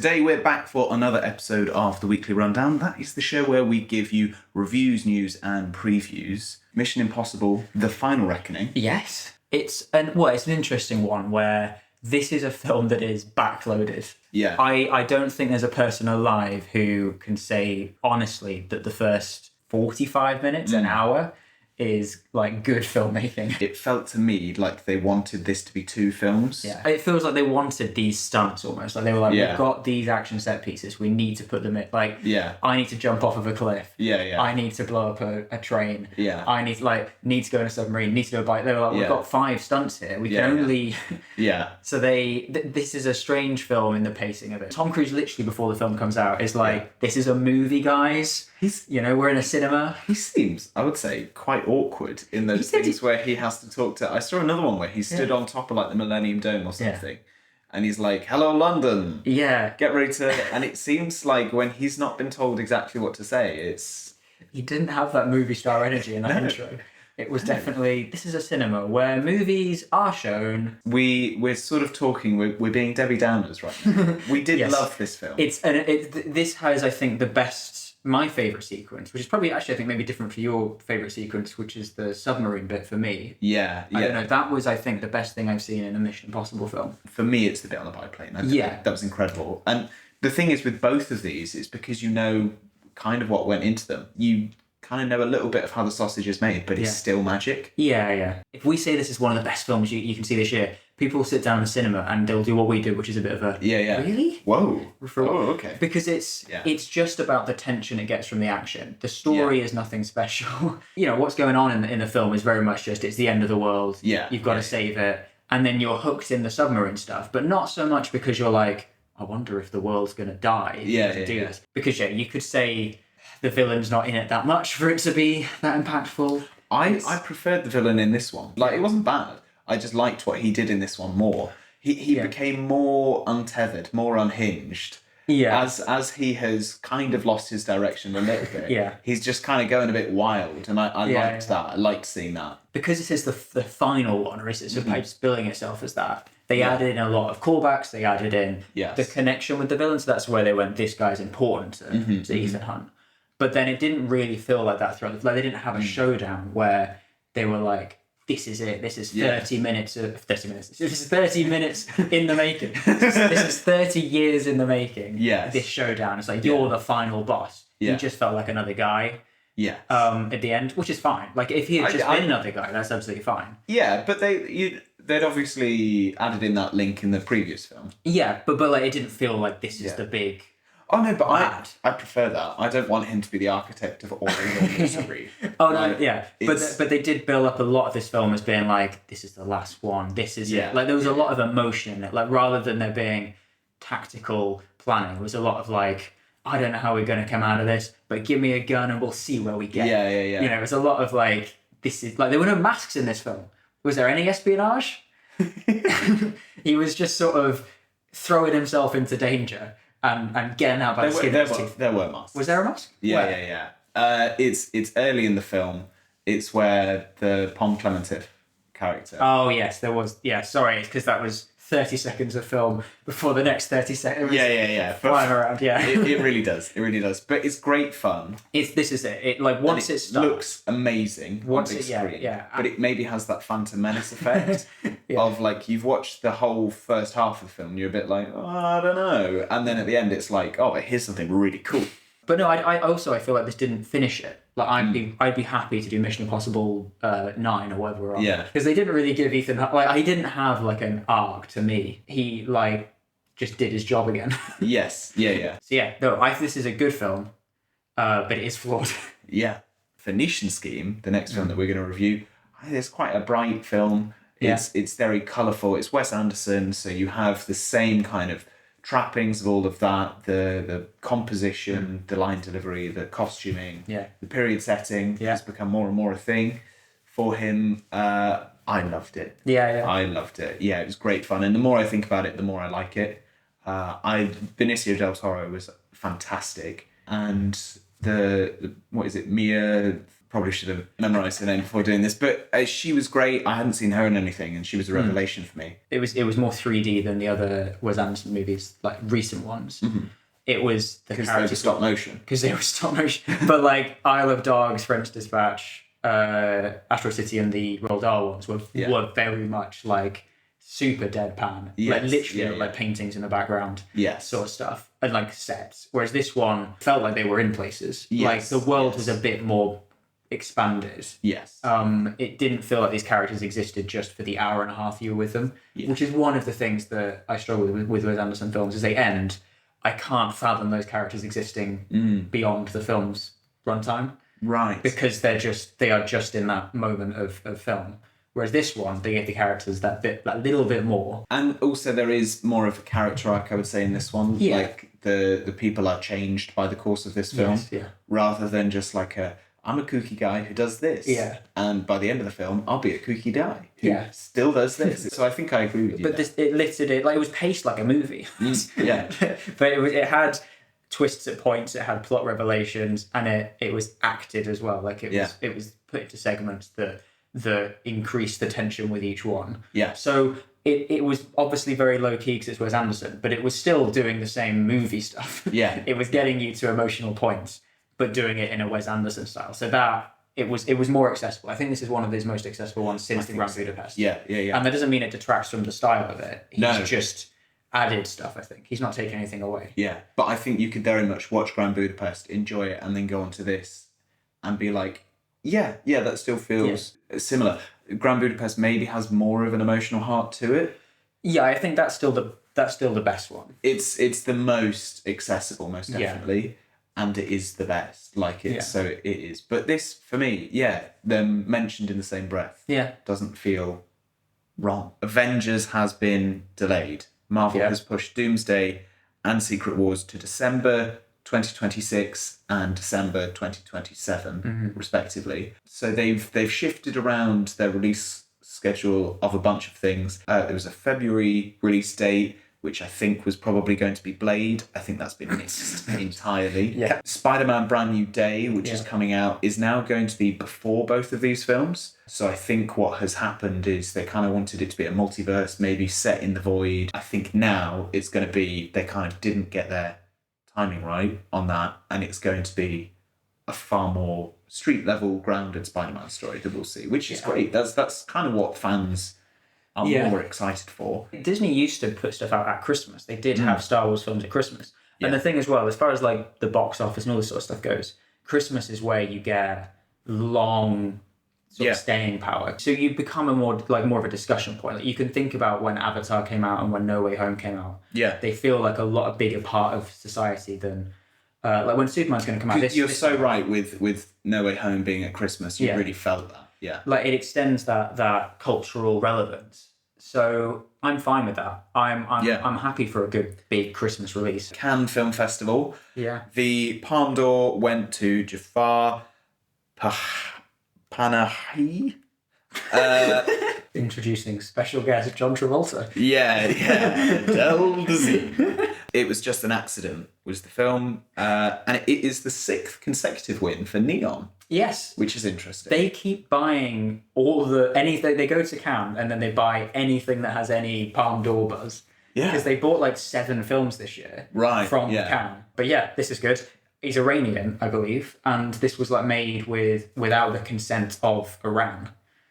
Today we're back for another episode of the Weekly Rundown. That is the show where we give you reviews, news and previews. Mission Impossible, The Final Reckoning. Yes. It's an interesting one where this is a film that is backloaded. Yeah. I don't think there's a person alive who can say honestly that the first 45 minutes, an hour, is like good filmmaking. It felt to me like they wanted this to be two films. Yeah. It feels like they wanted these stunts almost. Like they were like, we've got these action set pieces, we need to put them in. Like, I need to jump off of a cliff. I need to blow up a train. I need to go in a submarine, need to do a bike. They were like, we've got 5 stunts here. We can only... So this is a strange film in the pacing of it. Tom Cruise literally before the film comes out is like, this is a movie, guys. We're in a cinema. He seems, I would say, quite awkward in those things where he has to talk to... I saw another one where he stood on top of like the Millennium Dome or something. And he's like, hello, London. Get ready to... And it seems like when he's not been told exactly what to say, it's... He didn't have that movie star energy in that intro. It was definitely, this is a cinema where movies are shown. We're sort of talking, we're being Debbie Downers right now. We did love this film. This has, I think, my favourite sequence, which is probably actually, I think, maybe different for your favourite sequence, which is the submarine bit for me. I don't know, that was, I think, the best thing I've seen in a Mission Impossible film. For me, it's the bit on the biplane. That was incredible. And the thing is with both of these, it's because you know kind of what went into them. You kind of know a little bit of how the sausage is made, but it's still magic. If we say this is one of the best films you can see this year, people will sit down in the cinema and they'll do what we do, which is a bit of a... Really? Whoa. Okay. Because it's just about the tension it gets from the action. The story is nothing special. What's going on in the film is very much just, it's the end of the world. You've got to save it. And then you're hooked in the submarine stuff, but not so much because you're like, I wonder if the world's going to die to do this. Because, you could say... the villain's not in it that much for it to be that impactful. I preferred the villain in this one. Like, it wasn't bad. I just liked what he did in this one more. He became more untethered, more unhinged. As he has kind of lost his direction a little bit. He's just kind of going a bit wild, and I liked that. I liked seeing that. Because this is the final one, or is it supposed billing itself as that? They added in a lot of callbacks. They added in the connection with the villain, so that's where they went, this guy's important to Ethan Hunt. But then it didn't really feel like that throughout. Like they didn't have a showdown where they were like, this is it. This is 30 minutes. This is 30 minutes in the making. This is 30 years in the making. This showdown. It's like, you're the final boss. He just felt like another guy. At the end, which is fine. Like if he had just been another guy, that's absolutely fine. But they'd obviously added in that link in the previous film. But like it didn't feel like this is the big... Oh no, but I prefer that. I don't want him to be the architect of all the misery. But they did build up a lot of this film as being like, this is the last one. This is it. Like there was a lot of emotion in it. Like rather than there being tactical planning, it was a lot of like, I don't know how we're going to come out of this, but give me a gun and we'll see where we get. It was a lot of like, this is like there were no masks in this film. Was there any espionage? He was just sort of throwing himself into danger. And getting out by the skin of his teeth. There were masks. Was there a mask? It's early in the film. It's where the Pom Klementif character... Oh, yes, there was... Yeah, sorry, it's because that was 30 seconds of film before the next 30 seconds. Flying around, It really does. It really does. But it's great fun. This is it. It like once it starts... looks amazing on big screen. But it maybe has that Phantom Menace effect of like you've watched the whole first half of the film, you're a bit like, oh, I don't know. And then at the end it's like, oh, but here's something really cool. But no, I feel like this didn't finish it. Like I'd be happy to do Mission Impossible 9 or whatever we're on. Because they didn't really give Ethan like he didn't have like an arc to me. He like just did his job again. So this is a good film, but it is flawed. Phoenician Scheme, the next film that we're going to review, it's quite a bright film. It's very colourful. It's Wes Anderson, so you have the same kind of trappings of all of that, the composition, the line delivery, the costuming, the period setting has become more and more a thing for him. I loved it. I loved it. It was great fun, and the more I think about it, the more I like it. Benicio del Toro was fantastic, and the what is it, Mia Probably should have memorised her name before doing this, but she was great. I hadn't seen her in anything, and she was a revelation for me. It was more 3D than the other Wes Anderson movies, like recent ones. Mm-hmm. It was because they were stop motion. Because they were stop motion, but like Isle of Dogs, French Dispatch, Astro City, and the Roald Dahl ones were very much like super deadpan, like literally like paintings in the background, sort of stuff, and like sets. Whereas this one felt like they were in places. Like the world was a bit more expanded. It didn't feel like these characters existed just for the hour and a half you were with them, which is one of the things that I struggle with Wes Anderson films. As they end, I can't fathom those characters existing beyond the film's runtime. Right. Because they are just in that moment of film. Whereas this one, they gave the characters that little bit more. And also there is more of a character arc, I would say, in this one. Yeah. Like the people are changed by the course of this film. Yes, rather than just like I'm a kooky guy who does this. Yeah. And by the end of the film, I'll be a kooky guy who still does this. So I think I agree with you. But it lifted it, like it was paced like a movie. But it had twists at points, it had plot revelations, and it was acted as well. Like it was put into segments that increased the tension with each one. Yeah. So it was obviously very low key because it's Wes Anderson, but it was still doing the same movie stuff. Yeah. It was getting you to emotional points, but doing it in a Wes Anderson style. So that it was more accessible. I think this is one of his most accessible ones since the Grand Budapest. Yeah. And that doesn't mean it detracts from the style of it. He's just added stuff, I think. He's not taking anything away. Yeah. But I think you could very much watch Grand Budapest, enjoy it, and then go on to this and be like, that still feels similar. Grand Budapest maybe has more of an emotional heart to it. Yeah, I think that's still the best one. It's the most accessible, most definitely. And it is the best, so it is. But this, for me, them mentioned in the same breath, doesn't feel wrong. Avengers has been delayed. Marvel has pushed Doomsday and Secret Wars to December 2026 and December 2027, respectively. So they've shifted around their release schedule of a bunch of things. There was a February release date, which I think was probably going to be Blade. I think that's been missed entirely. Yeah. Spider-Man Brand New Day, which is coming out, is now going to be before both of these films. So I think what has happened is they kind of wanted it to be a multiverse, maybe set in the void. I think now it's going to be, they kind of didn't get their timing right on that, and it's going to be a far more street-level, grounded Spider-Man story that we'll see, which is great. That's kind of what fans are more excited for. Disney used to put stuff out at Christmas. They did have Star Wars films at Christmas. Yeah. And the thing as well, as far as like the box office and all this sort of stuff goes, Christmas is where you get long sort of staying power. So you become more of a discussion point. Like you can think about when Avatar came out and when No Way Home came out. Yeah. They feel like a bigger part of society than like when Superman's going to come out. You're so right with No Way Home being at Christmas. You really felt that. Yeah. Like it extends that cultural relevance. So I'm fine with that. I'm happy for a good big Christmas release. Cannes Film Festival. Yeah. The Palme d'Or went to Jafar Panahi. Introducing special guest John Travolta. Yeah. Del Dizzy. It was just an accident, was the film. And it is the 6th consecutive win for Neon. Yes. Which is interesting. They keep buying anything. They go to Cannes and then they buy anything that has any Palme d'Or buzz. Yeah. Because they bought like 7 films this year. Right. From Cannes. But this is good. He's Iranian, I believe. And this was like made without the consent of Iran.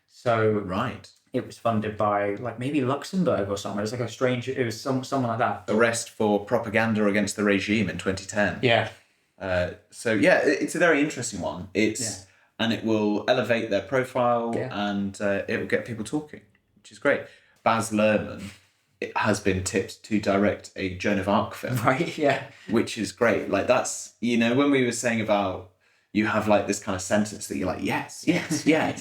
So. Right. It was funded by like maybe Luxembourg or somewhere. It was like it was someone like that. Arrest for propaganda against the regime in 2010. Yeah. It's a very interesting one. And it will elevate their profile and it will get people talking, which is great. Baz Luhrmann has been tipped to direct a Joan of Arc film. Right, yeah. Which is great. Like that's, when we were saying about you have like this kind of sentence that you're like, yes. Yeah.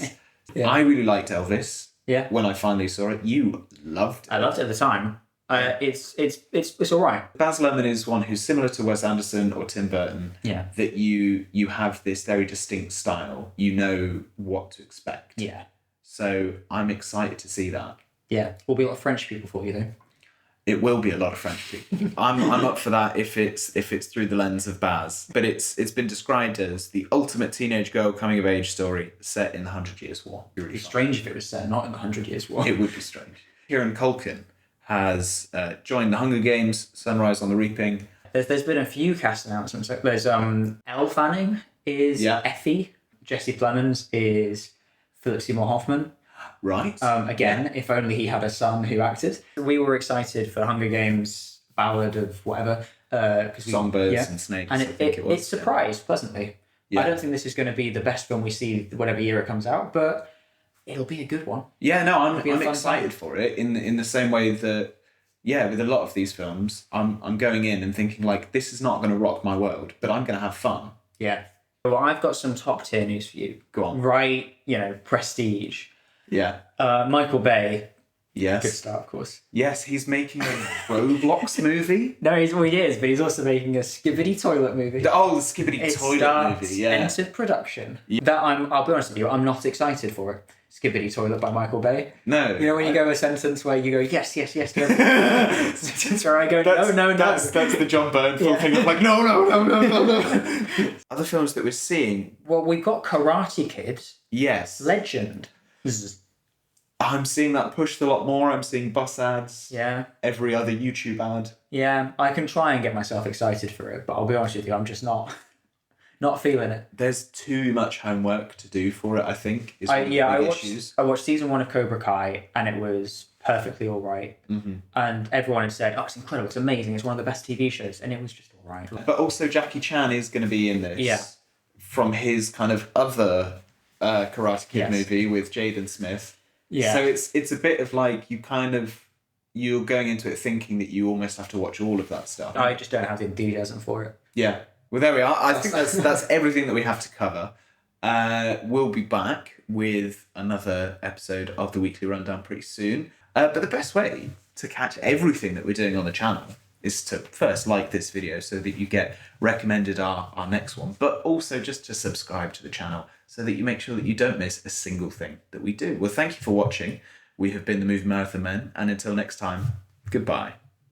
I really liked Elvis. Yeah. When I finally saw it, you loved it. I loved it at the time. It's all right. Baz Luhrmann is one who's similar to Wes Anderson or Tim Burton. Yeah. That you have this very distinct style. You know what to expect. Yeah. So I'm excited to see that. Yeah. Will be a lot of French people for you though. It will be a lot of French people. I'm up for that if it's through the lens of Baz. But it's been described as the ultimate teenage girl coming of age story set in the 100 Years' War. It'd be strange if it was set not in the 100 Years' War. It would be strange. Kieran Culkin has joined the Hunger Games, Sunrise on the Reaping. There's been a few cast announcements. There's Elle Fanning is Effie. Jesse Plemons is Philip Seymour Hoffman. Right. Again, if only he had a son who acted. We were excited for Hunger Games, Ballad of whatever. Songbirds and Snakes. And it surprised pleasantly. Yeah. I don't think this is going to be the best film we see whatever year it comes out, but it'll be a good one. Yeah, no, I'm excited for it in the same way that, with a lot of these films, I'm going in and thinking, like, this is not going to rock my world, but I'm going to have fun. Yeah. Well, I've got some top tier news for you. Go on. Right, prestige. Yeah. Michael Bay. Yes. Good start, of course. Yes, he's making a Roblox movie. No, he is, but he's also making a Skibidi Toilet movie. The Skibidi Toilet movie, yeah. Entered production. Yeah. I'll be honest with you, I'm not excited for it. Skibidi Toilet by Michael Bay. No. You know when you go a sentence where you go, yes, yes, yes, no. Sentence where I go, no. That's the John Byrne film thing of like, no. Other films that we're seeing. Well, we've got Karate Kid. Yes. Legend. I'm seeing that pushed a lot more. I'm seeing bus ads. Yeah. Every other YouTube ad. Yeah, I can try and get myself excited for it, but I'll be honest with you, I'm just not feeling it. There's too much homework to do for it, I think. I watched season 1 of Cobra Kai, and it was perfectly all right. Mm-hmm. And everyone had said, it's incredible, it's amazing, it's one of the best TV shows, and it was just all right. But also Jackie Chan is going to be in this. Yeah. From his kind of other Karate Kid movie with Jaden Smith. Yeah. So it's a bit of like you're going into it thinking that you almost have to watch all of that stuff. I just don't have the enthusiasm for it. Yeah. Well, there we are. I think that's everything that we have to cover. We'll be back with another episode of the Weekly Rundown pretty soon. But the best way to catch everything that we're doing on the channel is to first like this video so that you get recommended our next one, but also just to subscribe to the channel so that you make sure that you don't miss a single thing that we do. Well, thank you for watching. We have been the Movie Marathon Men, and until next time, goodbye.